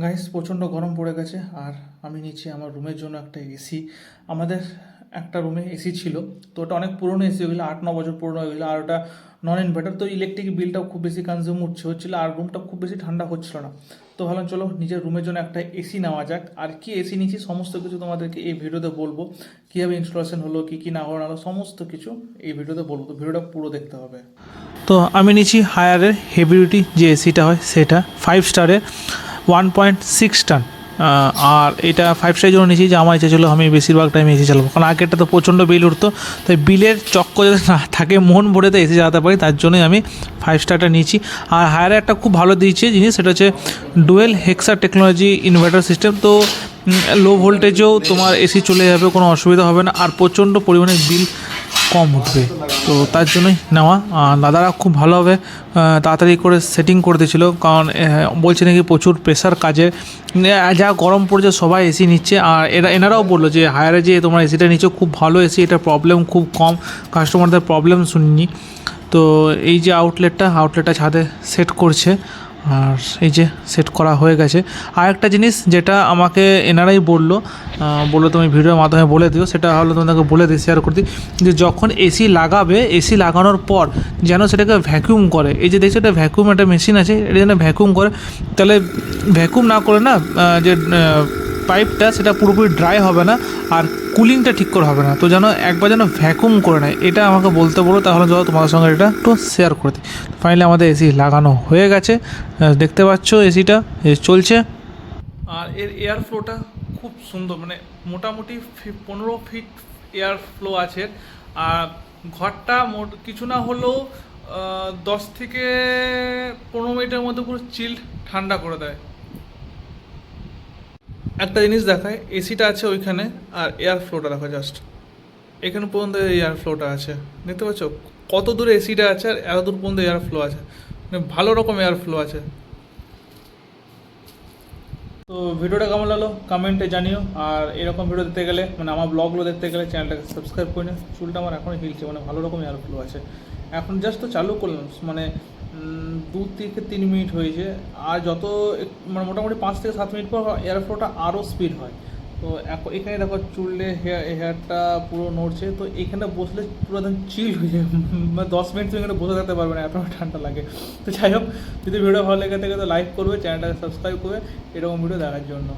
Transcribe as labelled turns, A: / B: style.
A: Guys প্রচণ্ড গরম পড়ে গেছে আর আমি নিচ্ছি আমার রুমের জন্য একটা এসি। আমাদের একটা রুমে এসি ছিল, তো ওটা অনেক পুরনো এসি হয়ে গেলো, 8-9 বছর পুরনো হয়ে গেলো, আর ওটা নন ইনভার্টার, তো ইলেকট্রিক বিলটাও খুব বেশি কনজিউম হচ্ছিলো, আর রুমটা খুব বেশি ঠান্ডা হচ্ছিল না। তো ভাবলাম চলো নিজের রুমের জন্য একটা এসি নেওয়া যাক। আর কি এসি নিচ্ছি সমস্ত কিছু তোমাদেরকে এই ভিডিওতে বলবো, কীভাবে ইনস্টলেশন হলো, কী না হলো সমস্ত কিছু এই ভিডিওতে বলবো, তো ভিডিওটা পুরো দেখতে হবে। তো আমি নিচ্ছি হায়ারের হেভি ডিউটি যে এসিটা হয় সেটা 5 স্টারের 1.6 টন। আর এটা 5 স্টারের জন্য নিয়েছি যে আমার ইচ্ছা ছিল আমি বেশিরভাগ টাইম এসি চালাবো, কারণ আগেরটা তো প্রচণ্ড বিল উঠতো, তাই বিলের চক্কর যাতে না থাকে, মন ভরে তো এসি চালাতে পারি, তার জন্যই আমি 5 স্টারটা নিয়েছি। আর হায়ারে একটা খুব ভালো দিয়েছে জিনিস, সেটা হচ্ছে ডুয়েল হেক্সা টেকনোলজি ইনভার্টার সিস্টেম। তো লো ভোল্টেজেও তোমার এসি চলে যাবে, কোনো অসুবিধা হবে না, আর প্রচণ্ড পরিমাণে বিল কম উঠবে। তো তার জন্যই নেওয়া। দাদারা খুব ভালোভাবে তাড়াতাড়ি করে সেটিং করে দিয়েছিলো, কারণ বলছে নাকি প্রচুর প্রেশার কাজে, যা গরম পড়ছে সবাই এসি নিচ্ছে। আর এনারাও বললো যে হায়ারে যে তোমার এসিটা নিচ্ছ খুব ভালো এসি, এটা প্রবলেম খুব কম, কাস্টমারদের প্রবলেম শুনিনি। তো এই যে আউটলেটটা ছাদে সেট করছে, আর এই যে সেট করা হয়ে গেছে। আর একটা জিনিস যেটা আমাকে এনারাই বললো তুমি ভিডিওর মাধ্যমে বলে দিও, সেটা হলো তোমাদেরকে বলে দিই, শেয়ার করে দিই, যে যখন এসি লাগাবে, এসি লাগানোর পর যেন সেটাকে ভ্যাকুয়াম করে। এই যে দেখছো একটা ভ্যাকুয়াম একটা মেশিন আছে, এটা যেন ভ্যাকুয়াম করে, তাহলে ভ্যাকুয়াম না করে না যে পাইপটা সেটা পুরোপুরি ড্রাই হবে না, আর কুলিংটা ঠিক করে হবে না। তো যেন একবার যেন ভ্যাকুয়াম করে নেয়, এটা আমাকে বলতে বলো, তাহলে চলো তোমাদের সঙ্গে এটা একটু শেয়ার করে দিই। ফাইনালি আমাদের এসি লাগানো হয়ে গেছে, দেখতে পাচ্ছ এসিটা চলছে। আর এর এয়ার ফ্লোটা খুব সুন্দর, মানে মোটামুটি 15 ফিট এয়ার ফ্লো আছে। আর ঘরটা কিছু না হলেও 10 থেকে 15 মিনিটের মধ্যে পুরো চিল্ড ঠান্ডা করে দেয়। একটা জিনিস দেখায়, এসিটা আছে ওইখানে, আর এয়ার ফ্লোটা দেখো জাস্ট এখানে পর্যন্ত এয়ার ফ্লোটা আছে, দেখতে পাচ্ছ কত দূরে এসিটা আছে, আর এত দূর পর্যন্ত এয়ার ফ্লো আছে, মানে ভালো রকম এয়ার ফ্লো আছে। তো ভিডিওটা কেমন লাগলো কমেন্টে জানিও, আর এরকম ভিডিও দেখতে গেলে, মানে আমার ব্লগগুলো দেখতে গেলে চ্যানেলটাকে সাবস্ক্রাইব করে নিও। চুলটা আমার এখনই হিলছে, মানে ভালো রকম এয়ার ফ্লো আছে। এখন জাস্ট তো চালু করলাম, মানে 2 থেকে 3 মিনিট হয়েছে, আর যত মানে মোটামুটি 5 থেকে 7 মিনিট পর এয়ার ফ্লোটা আরও স্পিড হয়। তো এখানে দেখো চুলে হেয়ারটা পুরো নড়ছে, তো এখানে বসলে পুরো একদম চিল হয়ে যায়, মানে 10 মিনিট তুমি এখানে বসে থাকতে পারবে না, এত ঠান্ডা লাগে। তো যাই হোক, যদি ভিডিও ভালো লেগে থাকে তো লাইক করবে, চ্যানেলটাকে সাবস্ক্রাইব করবে এরকম ভিডিও দেখার জন্য।